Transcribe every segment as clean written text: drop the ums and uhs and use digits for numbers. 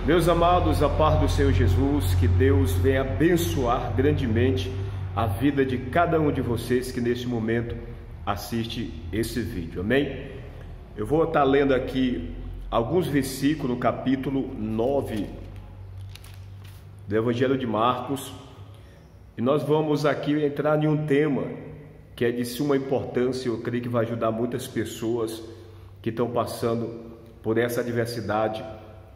Meus amados, a paz do Senhor Jesus, que Deus venha abençoar grandemente a vida de cada um de vocês que neste momento assiste esse vídeo, amém? Eu vou estar lendo aqui alguns versículos no capítulo 9 do Evangelho de Marcos, e nós vamos aqui entrar em um tema que é de suma importância. Eu creio que vai ajudar muitas pessoas que estão passando por essa adversidade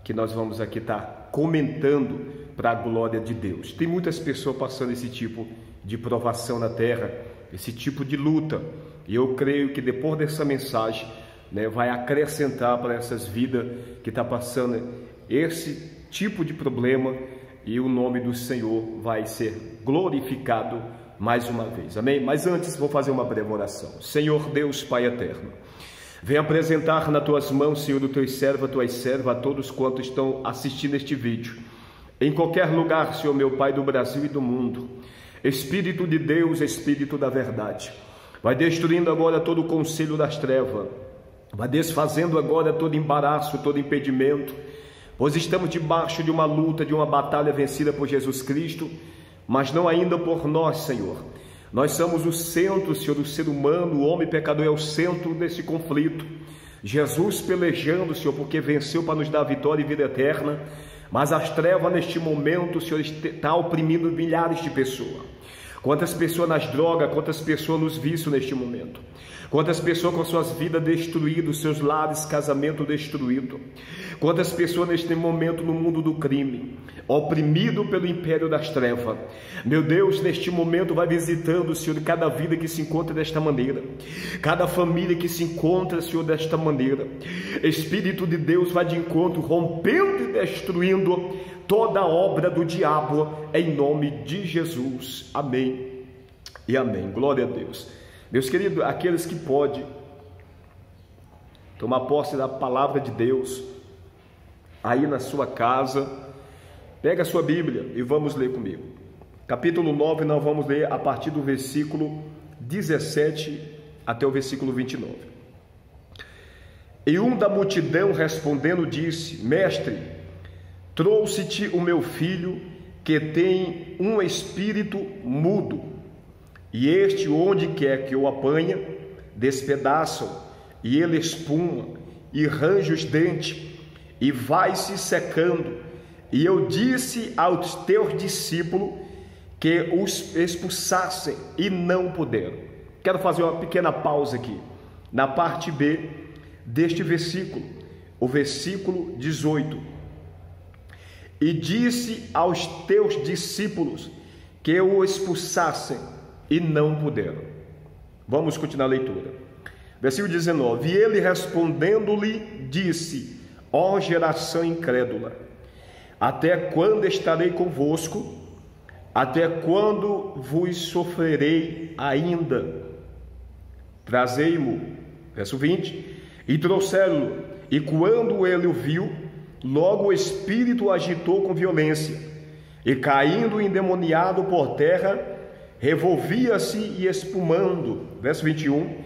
que nós vamos aqui estar comentando para a glória de Deus. Tem muitas pessoas passando esse tipo de provação na terra, esse tipo de luta, e eu creio que depois dessa mensagem, vai acrescentar para essas vidas que estão passando esse tipo de problema, e o nome do Senhor vai ser glorificado mais uma vez, amém? Mas antes vou fazer uma breve oração. Senhor Deus, Pai eterno, venho apresentar nas tuas mãos, Senhor, o teu servo, a tua serva, a todos quantos estão assistindo este vídeo, em qualquer lugar, Senhor, meu Pai, do Brasil e do mundo. Espírito de Deus, Espírito da verdade, vai destruindo agora todo o conselho das trevas, vai desfazendo agora todo embaraço, todo impedimento, pois estamos debaixo de uma luta, de uma batalha vencida por Jesus Cristo, mas não ainda por nós, Senhor. Nós somos o centro, Senhor, do ser humano. O homem pecador é o centro desse conflito. Jesus pelejando, Senhor, porque venceu para nos dar vitória e vida eterna. Mas as trevas neste momento, Senhor, está oprimindo milhares de pessoas. Quantas pessoas nas drogas, quantas pessoas nos vícios neste momento. Quantas pessoas com suas vidas destruídas, seus lares, casamento destruído. Quantas pessoas neste momento no mundo do crime, oprimido pelo império das trevas. Meu Deus, neste momento vai visitando, Senhor, cada vida que se encontra desta maneira, cada família que se encontra, Senhor, desta maneira. Espírito de Deus vai de encontro, rompendo e destruindo toda a obra do diabo, em nome de Jesus, amém e amém. Glória a Deus. Meus queridos, aqueles que podem tomar posse da palavra de Deus aí na sua casa, pega a sua Bíblia e vamos ler comigo. Capítulo 9, nós vamos ler a partir do versículo 17 até o versículo 29. E um da multidão respondendo disse: Mestre, trouxe-te o meu filho que tem um espírito mudo, e este, onde quer que o apanha, despedaçam, e ele espuma, e range os dentes, e vai se secando. E eu disse aos teus discípulos que os expulsassem, e não puderam. Quero fazer uma pequena pausa aqui, na parte B deste versículo, o versículo 18. E disse aos teus discípulos que o expulsassem, e não puderam. Vamos continuar a leitura. Versículo 19. E ele respondendo-lhe disse: ó geração incrédula, até quando estarei convosco? Até quando vos sofrerei ainda? Trazei-mo. Verso 20. E trouxeram-lo, e quando ele o viu, logo o espírito o agitou com violência, e caindo endemoniado por terra, revolvia-se e espumando. Verso 21.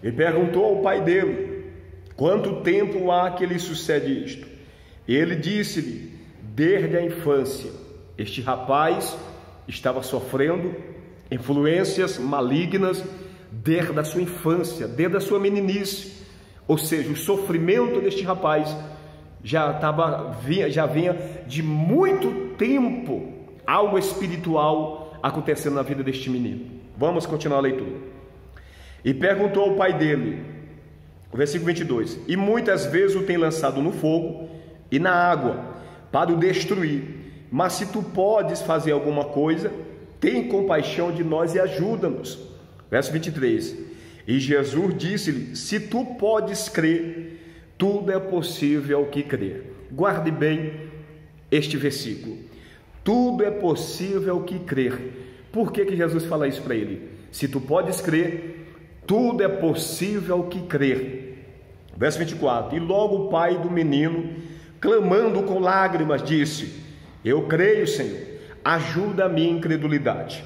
E perguntou ao pai dele: quanto tempo há que lhe sucede isto? E ele disse-lhe: desde a infância. Este rapaz estava sofrendo influências malignas desde a sua infância, desde a sua meninice. Ou seja, o sofrimento deste rapaz já vinha de muito tempo, algo espiritual acontecendo na vida deste menino. Vamos continuar a leitura. E perguntou ao pai dele, o versículo 22, e muitas vezes o tem lançado no fogo e na água para o destruir, mas se tu podes fazer alguma coisa, tem compaixão de nós e ajuda-nos. Verso 23. E Jesus disse-lhe: se tu podes crer, tudo é possível ao que crer. Guarde bem este versículo. Tudo é possível ao que crer. Por que Jesus fala isso para ele? Se tu podes crer, tudo é possível ao que crer. Verso 24. E logo o pai do menino, clamando com lágrimas, disse: eu creio, Senhor, ajuda a minha incredulidade.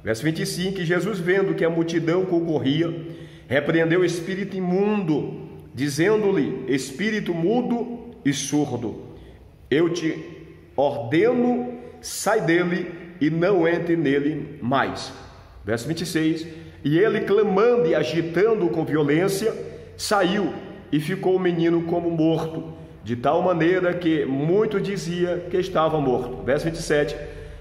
Verso 25. E Jesus, vendo que a multidão concorria, repreendeu o espírito imundo, dizendo-lhe: espírito mudo e surdo, eu te ordeno, sai dele e não entre nele mais. Verso 26, e ele, clamando e agitando com violência, saiu, e ficou o menino como morto, de tal maneira que muito dizia que estava morto. Verso 27,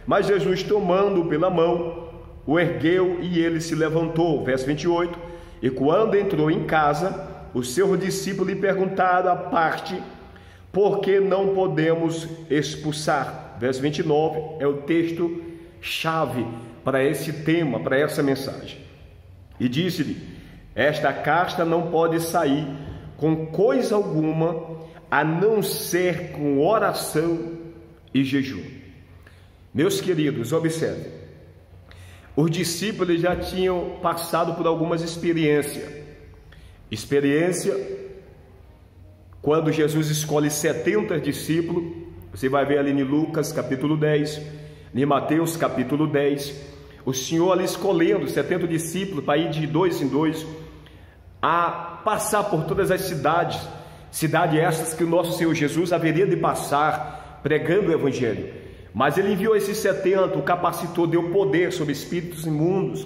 mas Jesus, tomando-o pela mão, o ergueu e ele se levantou. Verso 28, e quando entrou em casa, os seus discípulos lhe perguntaram à parte, por que não podemos expulsar? Verso 29 é o texto chave para esse tema, para essa mensagem. E disse-lhe, esta casta não pode sair com coisa alguma, a não ser com oração e jejum. Meus queridos, observem, os discípulos já tinham passado por algumas experiências, quando Jesus escolhe 70 discípulos, você vai ver ali em Lucas capítulo 10, em Mateus capítulo 10, o Senhor ali escolhendo 70 discípulos para ir de 2 em 2, a passar por todas as cidades essas que o nosso Senhor Jesus haveria de passar pregando o Evangelho. Mas ele enviou esses 70, o capacitou, deu poder sobre espíritos imundos,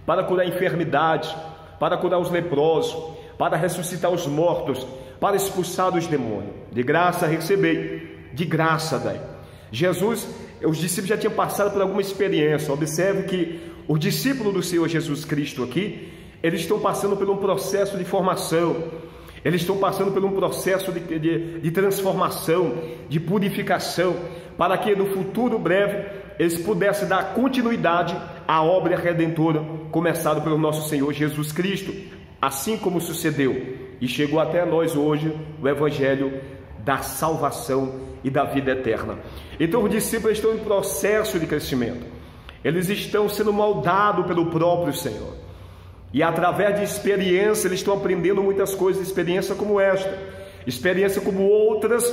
para curar enfermidades, para curar os leprosos, para ressuscitar os mortos, para expulsar os demônios. De graça recebei, de graça dai. Jesus, os discípulos já tinham passado por alguma experiência. Observe que os discípulos do Senhor Jesus Cristo aqui, eles estão passando por um processo de formação, eles estão passando por um processo de transformação, de purificação, para que no futuro breve eles pudessem dar continuidade à obra redentora começada pelo nosso Senhor Jesus Cristo, assim como sucedeu e chegou até nós hoje o Evangelho da salvação e da vida eterna. Então os discípulos estão em processo de crescimento, eles estão sendo moldados pelo próprio Senhor, e através de experiência eles estão aprendendo muitas coisas, experiência como esta, experiência como outras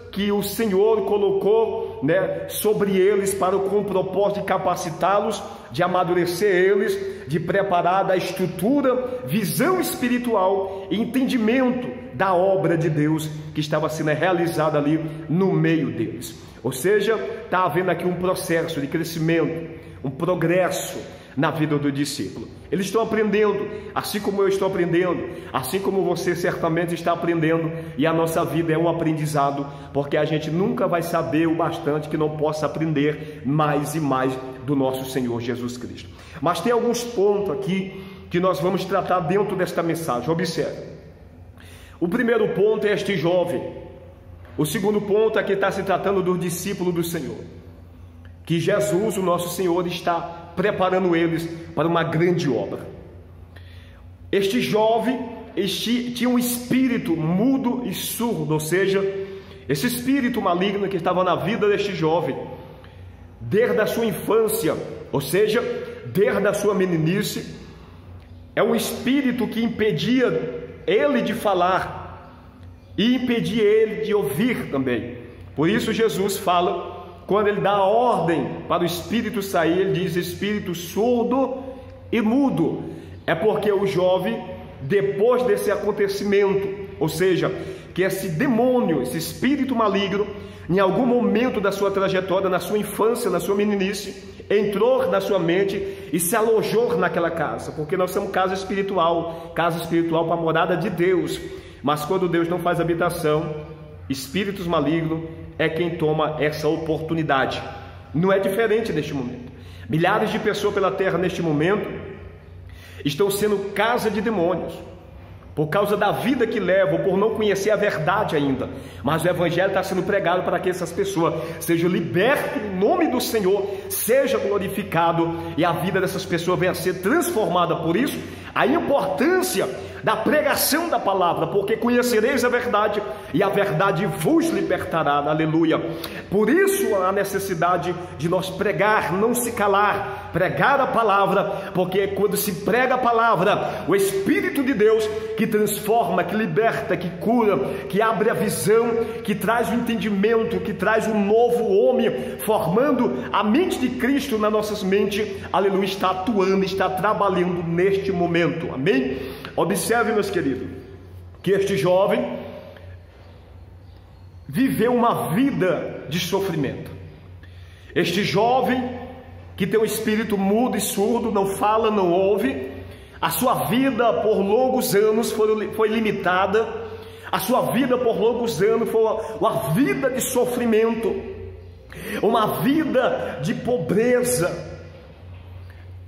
que o Senhor colocou, sobre eles com o propósito de capacitá-los, de amadurecer eles, de preparar da estrutura, visão espiritual e entendimento da obra de Deus que estava sendo realizada ali no meio deles. Ou seja, está havendo aqui um processo de crescimento, um progresso na vida do discípulo. Eles estão aprendendo, assim como eu estou aprendendo, assim como você certamente está aprendendo, e a nossa vida é um aprendizado, porque a gente nunca vai saber o bastante que não possa aprender mais e mais do nosso Senhor Jesus Cristo. Mas tem alguns pontos aqui que nós vamos tratar dentro desta mensagem. Observe. O primeiro ponto é este jovem. O segundo ponto é que está se tratando dos discípulos do Senhor, que Jesus, o nosso Senhor, está preparando eles para uma grande obra. Este jovem tinha um espírito mudo e surdo, ou seja, esse espírito maligno que estava na vida deste jovem, desde a sua infância, ou seja, desde a sua meninice, é um espírito que impedia ele de falar e impedia ele de ouvir também. Por isso Jesus fala, quando ele dá a ordem para o espírito sair, ele diz espírito surdo e mudo. É porque o jovem, depois desse acontecimento, ou seja, que esse demônio, esse espírito maligno, em algum momento da sua trajetória, na sua infância, na sua meninice, entrou na sua mente e se alojou naquela casa, porque nós somos casa espiritual para a morada de Deus. Mas quando Deus não faz habitação, espíritos malignos é quem toma essa oportunidade. Não é diferente neste momento. Milhares de pessoas pela terra neste momento estão sendo casa de demônios, por causa da vida que levam, por não conhecer a verdade ainda. Mas o Evangelho está sendo pregado para que essas pessoas sejam libertas em nome do Senhor, seja glorificado, e a vida dessas pessoas venha a ser transformada. Por isso, a importância da pregação da palavra, porque conhecereis a verdade, e a verdade vos libertará, aleluia. Por isso a necessidade de nós pregar, não se calar, pregar a palavra, porque quando se prega a palavra, o Espírito de Deus, que transforma, que liberta, que cura, que abre a visão, que traz o entendimento, que traz um novo homem, formando a mente de Cristo nas nossas mentes, aleluia, está atuando, está trabalhando neste momento, amém? Observe, meus queridos, que este jovem viveu uma vida de sofrimento. Este jovem que tem um espírito mudo e surdo, não fala, não ouve, a sua vida por longos anos foi limitada, a sua vida por longos anos foi uma vida de sofrimento, uma vida de pobreza,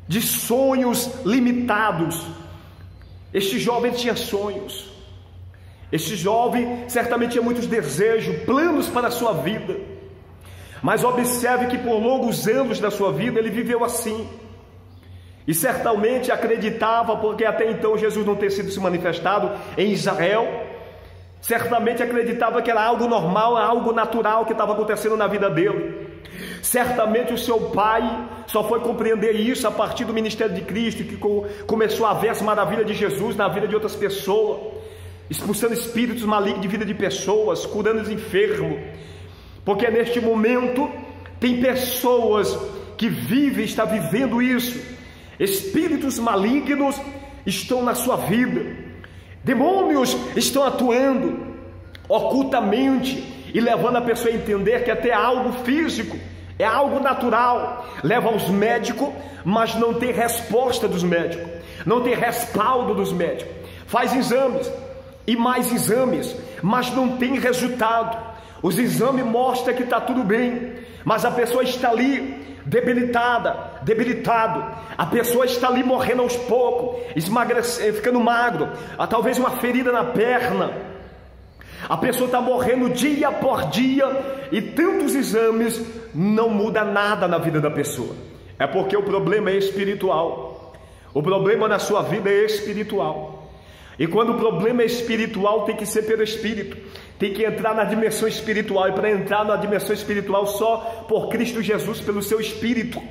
de sonhos limitados. Este jovem tinha sonhos, este jovem certamente tinha muitos desejos, planos para a sua vida, mas observe que por longos anos da sua vida ele viveu assim, e certamente acreditava, porque até então Jesus não ter sido se manifestado em Israel, certamente acreditava que era algo normal, algo natural que estava acontecendo na vida dele. Certamente o seu pai só foi compreender isso a partir do ministério de Cristo, que começou a ver as maravilhas de Jesus na vida de outras pessoas, expulsando espíritos malignos de vida de pessoas, curando os enfermos, porque neste momento tem pessoas que vivem, estão vivendo isso, espíritos malignos estão na sua vida, demônios estão atuando ocultamente e levando a pessoa a entender que até algo físico é algo natural, leva aos médicos, mas não tem resposta dos médicos, não tem respaldo dos médicos, faz exames e mais exames, mas não tem resultado. Os exames mostram que está tudo bem, mas a pessoa está ali debilitado, a pessoa está ali morrendo aos poucos, ficando magro, talvez uma ferida na perna, a pessoa está morrendo dia por dia, e tantos exames não muda nada na vida da pessoa. É porque o problema é espiritual, o problema na sua vida é espiritual, e quando o problema é espiritual, tem que ser pelo Espírito, tem que entrar na dimensão espiritual, e para entrar na dimensão espiritual só por Cristo Jesus, pelo seu Espírito,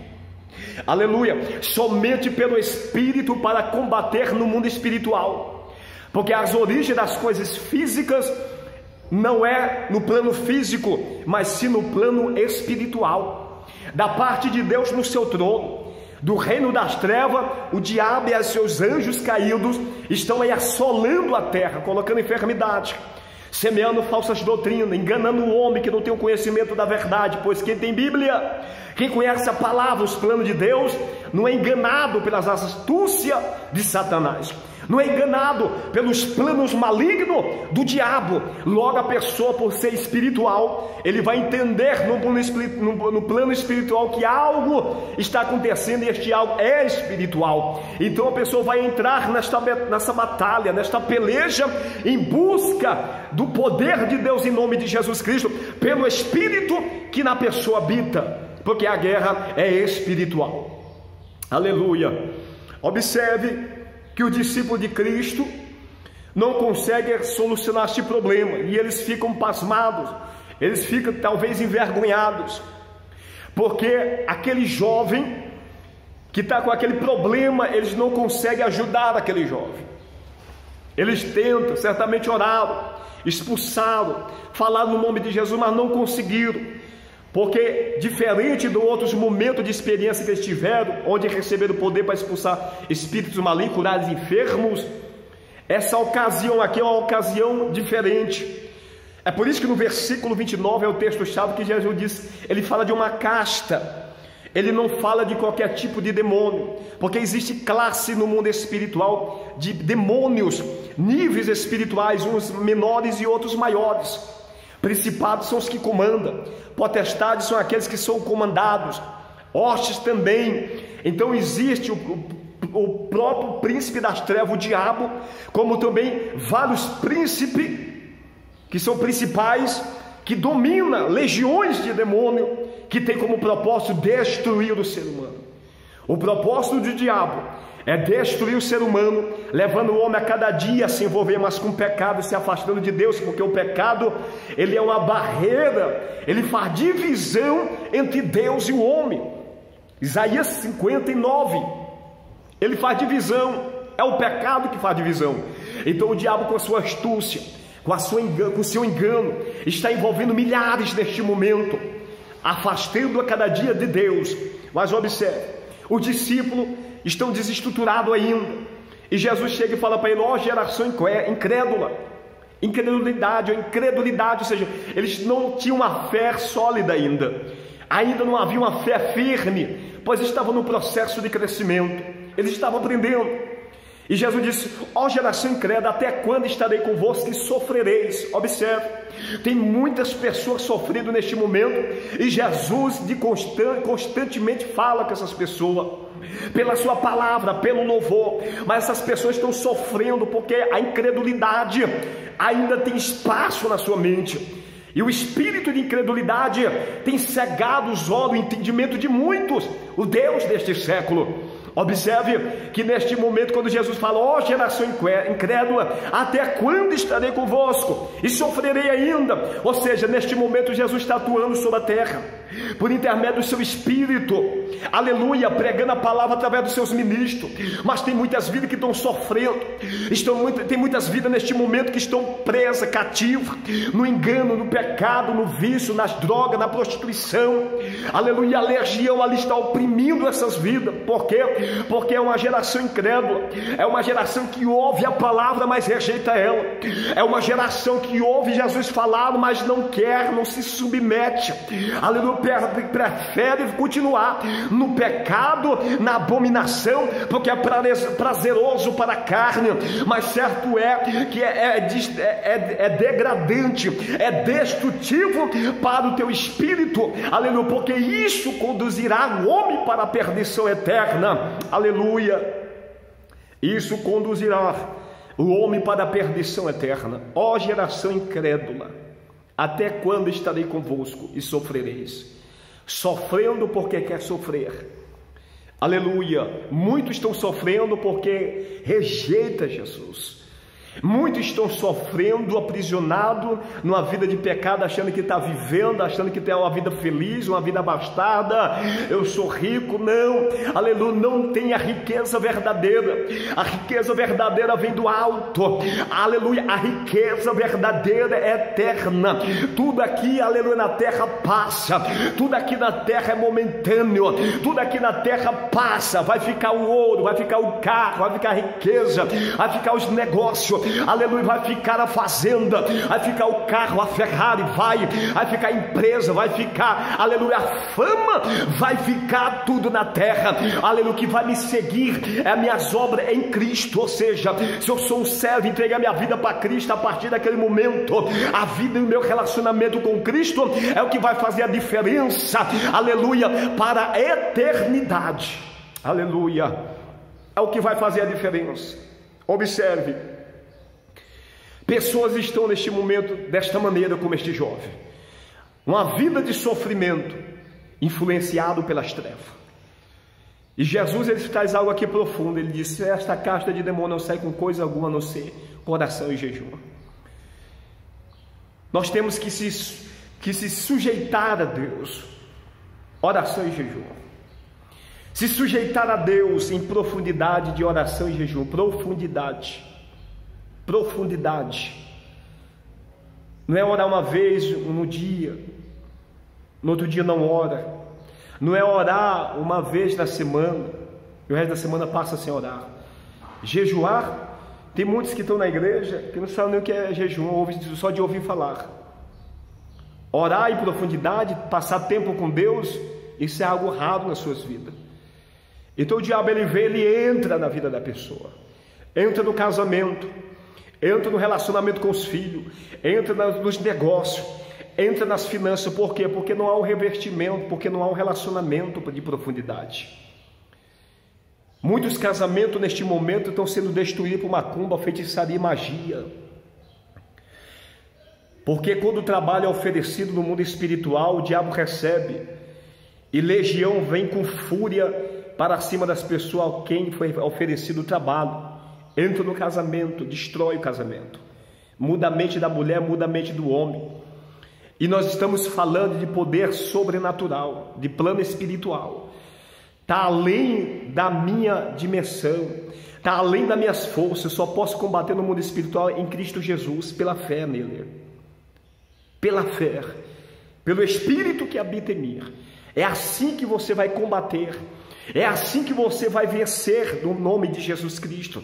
aleluia, somente pelo Espírito para combater no mundo espiritual, porque as origens das coisas físicas não é no plano físico, mas sim no plano espiritual, da parte de Deus no seu trono. Do reino das trevas, o diabo e os seus anjos caídos estão aí assolando a terra, colocando enfermidade, semeando falsas doutrinas, enganando o homem que não tem o conhecimento da verdade, pois quem tem Bíblia, quem conhece a palavra, os planos de Deus, não é enganado pelas astúcias de Satanás, não é enganado pelos planos malignos do diabo. Logo a pessoa, por ser espiritual, ele vai entender no plano espiritual que algo está acontecendo, e este algo é espiritual. Então a pessoa vai entrar nessa batalha, nesta peleja, em busca do poder de Deus em nome de Jesus Cristo, pelo Espírito que na pessoa habita, porque a guerra é espiritual. Aleluia. Observe que o discípulo de Cristo não consegue solucionar este problema, e eles ficam pasmados, eles ficam talvez envergonhados, porque aquele jovem que está com aquele problema, eles não conseguem ajudar aquele jovem. Eles tentam, certamente oraram, expulsaram, falaram no nome de Jesus, mas não conseguiram, porque diferente de outros momentos de experiência que eles tiveram, onde receberam poder para expulsar espíritos malignos, curar os enfermos, essa ocasião aqui é uma ocasião diferente. É por isso que no versículo 29 é o texto-chave que Jesus diz, ele fala de uma casta, ele não fala de qualquer tipo de demônio, porque existe classe no mundo espiritual de demônios, níveis espirituais, uns menores e outros maiores. Principados são os que comandam, potestades são aqueles que são comandados, hostes também. Então existe o próprio príncipe das trevas, o diabo, como também vários príncipes que são principais, que domina legiões de demônio, que tem como propósito destruir o ser humano. O propósito do diabo é destruir o ser humano, levando o homem a cada dia a se envolver mais com o pecado, se afastando de Deus, porque o pecado, ele é uma barreira, ele faz divisão entre Deus e o homem. Isaías 59, ele faz divisão, é o pecado que faz divisão. Então o diabo, com a sua astúcia, com o seu engano, está envolvendo milhares neste momento, afastando a cada dia de Deus. Mas observe, os discípulos estão desestruturados ainda, e Jesus chega e fala para ele: ó geração incrédula, Incredulidade ou incredulidade, ou seja, eles não tinham uma fé sólida ainda não havia uma fé firme, pois estavam no processo de crescimento, eles estavam aprendendo. E Jesus disse: ó geração incrédula, até quando estarei convosco e sofrereis? Observe, tem muitas pessoas sofrendo neste momento, e Jesus constantemente fala com essas pessoas, pela sua palavra, pelo louvor, mas essas pessoas estão sofrendo porque a incredulidade ainda tem espaço na sua mente, e o espírito de incredulidade tem cegado os olhos, o entendimento de muitos, o Deus deste século. Observe que neste momento, quando Jesus fala: ó geração incrédula, até quando estarei convosco e sofrerei ainda? Ou seja, neste momento Jesus está atuando sobre a terra, por intermédio do seu Espírito, aleluia, pregando a palavra através dos seus ministros. Mas tem muitas vidas que estão sofrendo, tem muitas vidas neste momento que estão presas, cativas, no engano, no pecado, no vício, nas drogas, na prostituição, aleluia. A legião ali está oprimindo essas vidas. Por quê? Porque é uma geração incrédula, é uma geração que ouve a palavra, mas rejeita ela, é uma geração que ouve Jesus falar, mas não quer, não se submete, aleluia, prefere continuar no pecado, na abominação, porque é prazeroso para a carne, mas certo é que é degradante, é destrutivo para o teu espírito, aleluia, porque isso conduzirá o homem para a perdição eterna. Aleluia, isso conduzirá o homem para a perdição eterna. Ó geração incrédula, até quando estarei convosco e sofrereis? Sofrendo porque quer sofrer, aleluia. Muitos estão sofrendo porque rejeita Jesus. Muitos estão sofrendo, aprisionados numa vida de pecado, achando que está vivendo, achando que tem uma vida feliz, uma vida abastada. Eu sou rico, não, aleluia, não tem a riqueza verdadeira. A riqueza verdadeira vem do alto, aleluia. A riqueza verdadeira é eterna. Tudo aqui, aleluia, na terra passa, tudo aqui na terra é momentâneo, tudo aqui na terra passa. Vai ficar o ouro, vai ficar o carro, vai ficar a riqueza, vai ficar os negócios, aleluia, vai ficar a fazenda, vai ficar o carro, a Ferrari, vai ficar a empresa, vai ficar, aleluia, a fama, vai ficar tudo na terra, aleluia. O que vai me seguir é as minhas obras em Cristo. Ou seja, se eu sou um servo, entregar minha vida para Cristo, a partir daquele momento, a vida e o meu relacionamento com Cristo é o que vai fazer a diferença, aleluia, para a eternidade, aleluia, é o que vai fazer a diferença. Observe, pessoas estão neste momento desta maneira como este jovem, uma vida de sofrimento, influenciado pelas trevas. E Jesus, ele traz algo aqui profundo. Ele diz: esta casta de demônio não sai com coisa alguma a não ser oração e jejum. Nós temos que se sujeitar a Deus, oração e jejum. Se sujeitar a Deus em profundidade de oração e jejum. Profundidade. Não é orar uma vez no dia, no outro dia não ora. Não é orar uma vez na semana e o resto da semana passa sem orar. Jejuar, tem muitos que estão na igreja que não sabem nem o que é jejum, só de ouvir falar. Orar em profundidade, passar tempo com Deus, isso é algo raro nas suas vidas. Então o diabo, ele entra na vida da pessoa, entra no casamento, entra no relacionamento com os filhos, entra nos negócios, entra nas finanças. Por quê? Porque não há um revestimento, porque não há um relacionamento de profundidade. Muitos casamentos neste momento estão sendo destruídos por macumba, feitiçaria e magia. Porque quando o trabalho é oferecido no mundo espiritual, o diabo recebe, e legião vem com fúria para cima das pessoas a quem foi oferecido o trabalho. Entra no casamento, destrói o casamento, muda a mente da mulher, muda a mente do homem. E nós estamos falando de poder sobrenatural, de plano espiritual. Está além da minha dimensão, está além das minhas forças. Eu só posso combater no mundo espiritual em Cristo Jesus, pela fé nele, pela fé, pelo Espírito que habita em mim. É assim que você vai combater, é assim que você vai vencer no nome de Jesus Cristo.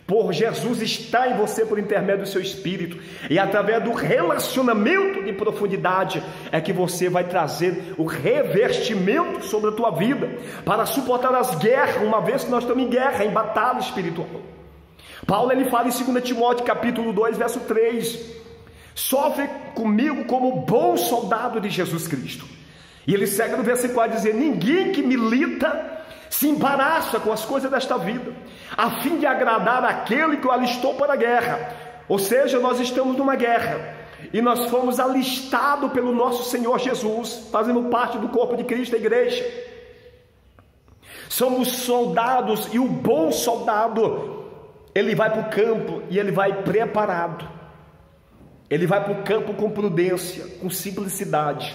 por Jesus estar em você por intermédio do seu Espírito, e através do relacionamento de profundidade é que você vai trazer o revestimento sobre a tua vida, para suportar as guerras, uma vez que nós estamos em guerra, em batalha espiritual. Paulo ele fala em 2 Timóteo capítulo 2, verso 3, sofre comigo como bom soldado de Jesus Cristo. E ele segue no versículo 4 dizendo, ninguém que milita se embaraça com as coisas desta vida, a fim de agradar aquele que o alistou para a guerra. Ou seja, nós estamos numa guerra, e nós fomos alistados pelo nosso Senhor Jesus, fazemos parte do corpo de Cristo, a igreja. Somos soldados, e o bom soldado, ele vai para o campo, e ele vai preparado. Ele vai para o campo com prudência, com simplicidade,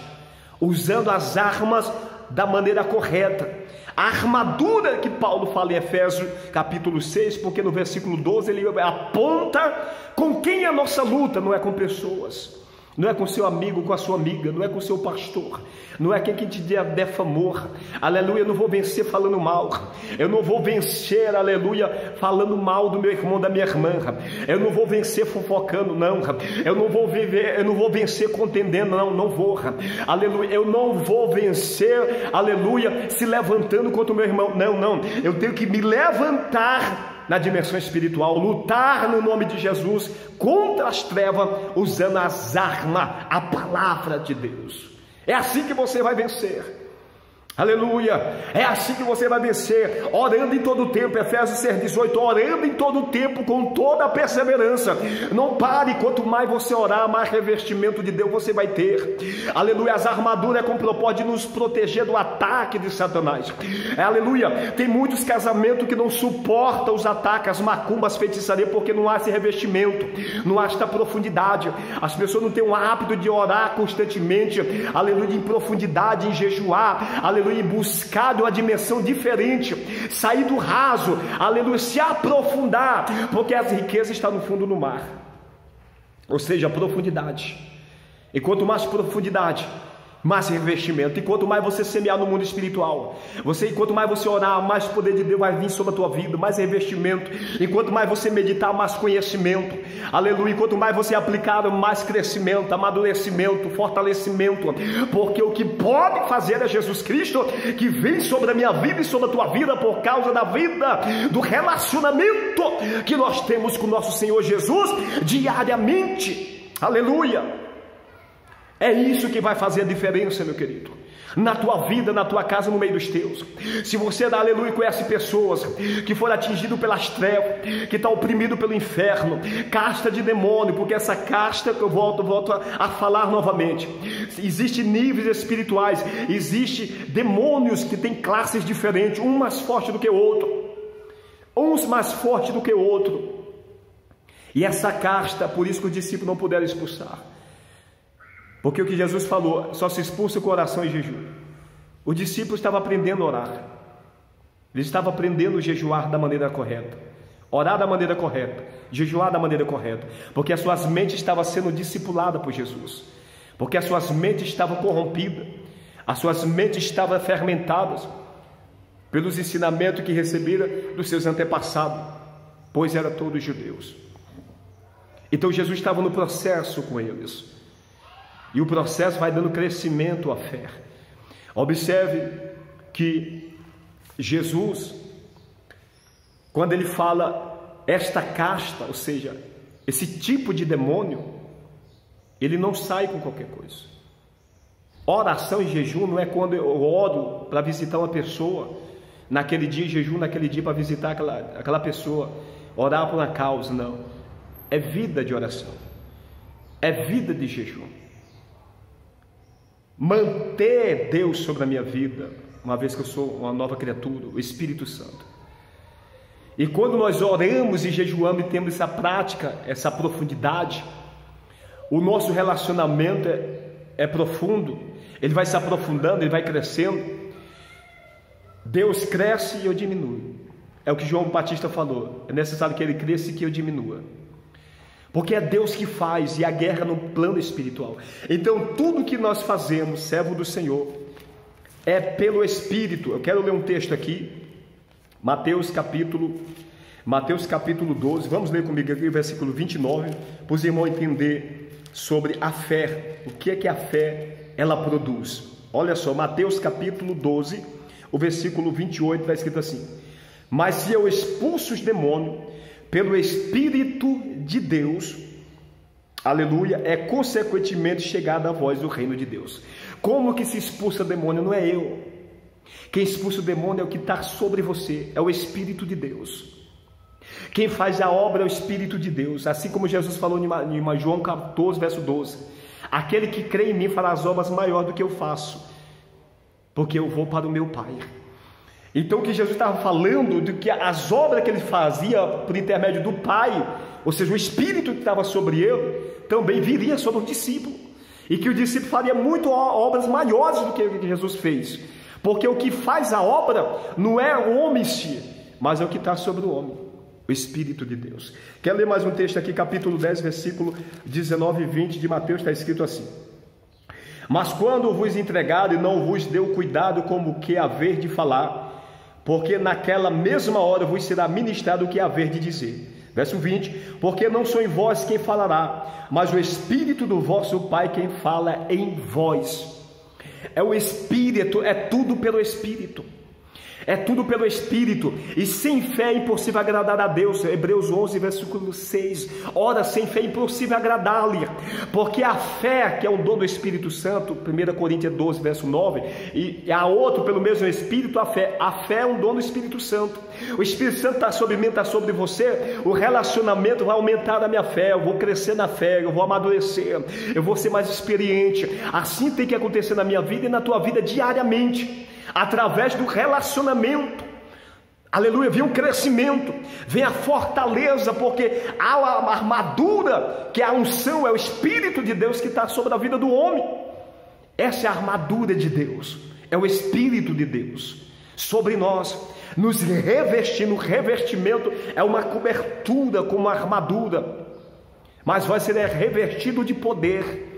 usando as armas da maneira correta. A armadura que Paulo fala em Efésios capítulo 6, porque no versículo 12 ele aponta com quem é a nossa luta, não é com pessoas, não é com seu amigo, com a sua amiga, não é com seu pastor, não é quem te defamou, aleluia. Eu não vou vencer falando mal, eu não vou vencer, aleluia, falando mal do meu irmão, da minha irmã, eu não vou vencer fofocando, não, eu não vou vencer contendendo, não vou, aleluia, eu não vou vencer, aleluia, se levantando contra o meu irmão, não, eu tenho que me levantar na dimensão espiritual, lutar no nome de Jesus contra as trevas, usando as armas, a palavra de Deus. É assim que você vai vencer. Aleluia, é assim que você vai vencer, orando em todo o tempo. Efésios 6,18, orando em todo o tempo, com toda a perseverança. Não pare, quanto mais você orar, mais revestimento de Deus você vai ter. Aleluia, as armaduras é com o propósito de nos proteger do ataque de Satanás. Aleluia, tem muitos casamentos que não suportam os ataques, as macumbas, as feitiçarias, porque não há esse revestimento, não há esta profundidade. As pessoas não têm o hábito de orar constantemente, aleluia, em profundidade, em jejuar, aleluia, em buscar de uma dimensão diferente, sair do raso, aleluia, se aprofundar, porque as riquezas estão no fundo do mar, ou seja, a profundidade. E quanto mais profundidade, mais revestimento. E quanto mais você semear no mundo espiritual, quanto mais você orar, mais poder de Deus vai vir sobre a tua vida, mais revestimento. E quanto mais você meditar, mais conhecimento, aleluia. E quanto mais você aplicar, mais crescimento, amadurecimento, fortalecimento, porque o que pode fazer é Jesus Cristo, que vem sobre a minha vida e sobre a tua vida, por causa da vida, do relacionamento que nós temos com o nosso Senhor Jesus diariamente, aleluia. É isso que vai fazer a diferença, meu querido, na tua vida, na tua casa, no meio dos teus. Se você, aleluia, conhece pessoas que foram atingidas pelas trevas, que estão oprimidos pelo inferno, casta de demônio, porque essa casta, que eu volto a falar novamente, existem níveis espirituais, existem demônios que têm classes diferentes, um mais forte do que o outro, uns mais forte do que o outro. E essa casta, por isso que os discípulos não puderam expulsar. Porque o que Jesus falou, só se expulsa o coração em jejum. O discípulo estava aprendendo a orar. Ele estava aprendendo a jejuar da maneira correta. Orar da maneira correta. Jejuar da maneira correta. Porque as suas mentes estavam sendo discipuladas por Jesus. Porque as suas mentes estavam corrompidas. As suas mentes estavam fermentadas pelos ensinamentos que receberam dos seus antepassados. Pois eram todos judeus. Então Jesus estava no processo com eles. E o processo vai dando crescimento à fé. Observe que Jesus, quando ele fala esta casta, ou seja, esse tipo de demônio, ele não sai com qualquer coisa. Oração e jejum não é quando eu oro para visitar uma pessoa, naquele dia, jejum naquele dia para visitar aquela pessoa, orar por uma causa, não. É vida de oração, é vida de jejum. Manter Deus sobre a minha vida, uma vez que eu sou uma nova criatura, o Espírito Santo. E quando nós oramos e jejuamos e temos essa prática, essa profundidade, o nosso relacionamento é profundo, ele vai se aprofundando, ele vai crescendo. Deus cresce e eu diminuo. É o que João Batista falou, é necessário que ele cresça e que eu diminua. Porque é Deus que faz, e a guerra no plano espiritual. Então tudo que nós fazemos, servo do Senhor, é pelo Espírito. Eu quero ler um texto aqui, Mateus capítulo Mateus capítulo 12, vamos ler comigo aqui o versículo 29, para os irmãos entender sobre a fé, o que é que a fé ela produz. Olha só, Mateus capítulo 12, o versículo 28 está escrito assim: mas se eu expulso os demônios pelo Espírito de Deus, aleluia, é consequentemente chegada a vós o reino de Deus. Como que se expulsa demônio? Não é eu. Quem expulsa o demônio é o que está sobre você, é o Espírito de Deus. Quem faz a obra é o Espírito de Deus, assim como Jesus falou em João 14, verso 12: aquele que crê em mim fará as obras maiores do que eu faço, porque eu vou para o meu Pai. Então o que Jesus estava falando, de que as obras que ele fazia por intermédio do Pai, ou seja, o Espírito que estava sobre ele, também viria sobre o discípulo, e que o discípulo faria muito obras maiores do que Jesus fez, porque o que faz a obra não é o homem em si, mas é o que está sobre o homem, o Espírito de Deus. Quer ler mais um texto aqui, capítulo 10, versículo 19 e 20 de Mateus, está escrito assim: mas quando vos entregarem, não vos deu cuidado como que haver de falar, porque naquela mesma hora vos será ministrado o que haver de dizer. Verso 20: porque não sou em vós quem falará, mas o Espírito do vosso Pai quem fala em vós. É o Espírito, é tudo pelo Espírito. É tudo pelo Espírito, e sem fé é impossível agradar a Deus. Hebreus 11, versículo 6. Ora, sem fé é impossível agradar-lhe, porque a fé, que é um dom do Espírito Santo, 1 Coríntios 12, verso 9, e há outro pelo mesmo Espírito, a fé é um dom do Espírito Santo. O Espírito Santo está sobre mim, está sobre você, o relacionamento vai aumentar a minha fé, eu vou crescer na fé, eu vou amadurecer, eu vou ser mais experiente. Assim tem que acontecer na minha vida e na tua vida diariamente, através do relacionamento. Aleluia, vem um crescimento, vem a fortaleza, porque há a armadura, que é a unção, é o Espírito de Deus que está sobre a vida do homem. Essa é a armadura de Deus, é o Espírito de Deus sobre nós, nos revestindo. O revestimento é uma cobertura com uma armadura, mas vai ser revestido de poder.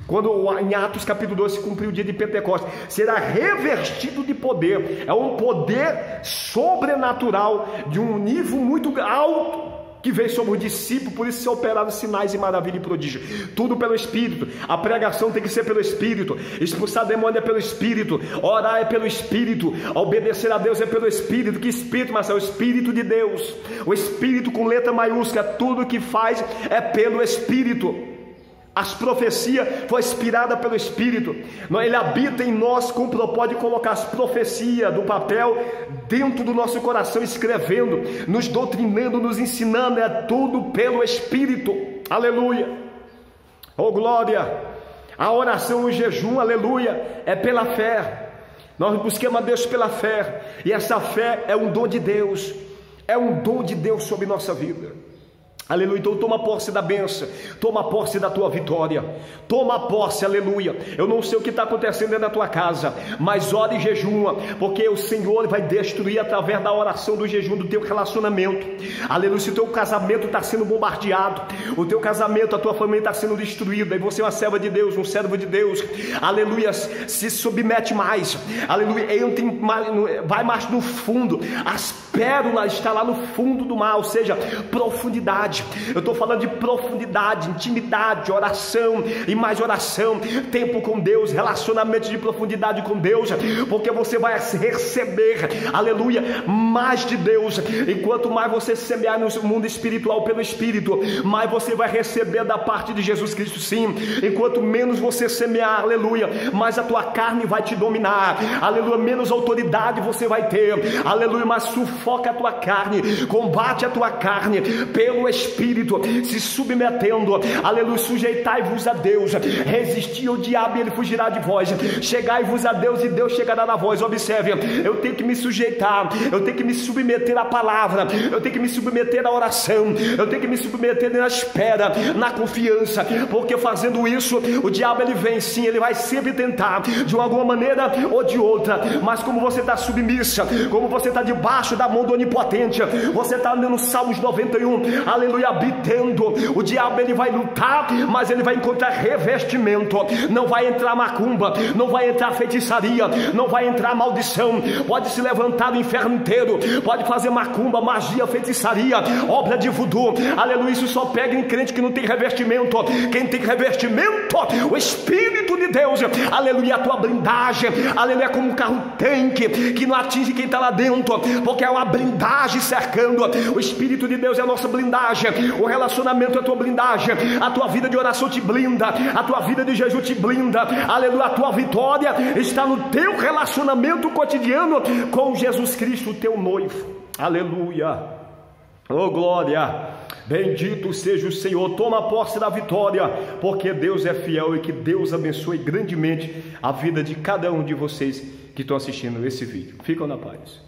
Quando em Atos capítulo 2 se cumpriu o dia de Pentecostes, será revestido de poder. É um poder sobrenatural, de um nível muito alto, que veio sobre o discípulo. Por isso se operaram sinais e maravilha e prodígio, tudo pelo Espírito. A pregação tem que ser pelo Espírito, expulsar demônio é pelo Espírito, orar é pelo Espírito, obedecer a Deus é pelo Espírito. Que Espírito? Mas é o Espírito de Deus, o Espírito com letra maiúscula. Tudo que faz é pelo Espírito. As profecias foram inspiradas pelo Espírito. Ele habita em nós com o propósito de colocar as profecias do papel dentro do nosso coração, escrevendo, nos doutrinando, nos ensinando. É tudo pelo Espírito. Aleluia. Oh glória. A oração, o jejum, aleluia, é pela fé. Nós buscamos a Deus pela fé, e essa fé é um dom de Deus. É um dom de Deus sobre nossa vida. Aleluia. Então toma posse da bênção, toma posse da tua vitória, toma posse, aleluia. Eu não sei o que está acontecendo dentro da tua casa, mas ora e jejuma, porque o Senhor vai destruir através da oração, do jejum, do teu relacionamento. Aleluia. Se o teu casamento está sendo bombardeado, o teu casamento, a tua família está sendo destruída, e você é uma serva de Deus, um servo de Deus, aleluia, se submete mais, aleluia, vai mais no fundo. As pérolas estão lá no fundo do mar, ou seja, profundidade. Eu estou falando de profundidade, intimidade, oração e mais oração, tempo com Deus, relacionamento de profundidade com Deus, porque você vai receber, aleluia, mais de Deus. Enquanto mais você semear no mundo espiritual pelo Espírito, mais você vai receber da parte de Jesus Cristo, sim. Enquanto menos você semear, aleluia, mais a tua carne vai te dominar, aleluia, menos autoridade você vai ter, aleluia, mas sufoca a tua carne, combate a tua carne pelo Espírito, se submetendo, aleluia. Sujeitai-vos a Deus, resisti ao diabo e ele fugirá de vós, chegai-vos a Deus e Deus chegará a vós. Observe, eu tenho que me sujeitar, eu tenho que me submeter à palavra, eu tenho que me submeter à oração, eu tenho que me submeter na espera, na confiança, porque fazendo isso, o diabo ele vem sim, ele vai sempre tentar, de alguma maneira ou de outra, mas como você está submissa, como você está debaixo da mão do Onipotente, você está lendo Salmos 91, aleluia, aleluia, habitando. O diabo ele vai lutar, mas ele vai encontrar revestimento. Não vai entrar macumba, não vai entrar feitiçaria, não vai entrar maldição. Pode se levantar o inferno inteiro, pode fazer macumba, magia, feitiçaria, obra de voodoo, aleluia. Isso só pega em crente que não tem revestimento. Quem tem revestimento, o Espírito de Deus, aleluia, a tua blindagem, aleluia, é como um carro tanque que não atinge quem está lá dentro, porque é uma blindagem cercando. O Espírito de Deus é a nossa blindagem, o relacionamento é a tua blindagem, a tua vida de oração te blinda, a tua vida de jejum te blinda, aleluia. A tua vitória está no teu relacionamento cotidiano com Jesus Cristo, teu noivo, aleluia, oh glória. Bendito seja o Senhor. Toma posse da vitória, porque Deus é fiel, e que Deus abençoe grandemente a vida de cada um de vocês que estão assistindo esse vídeo. Ficam na paz.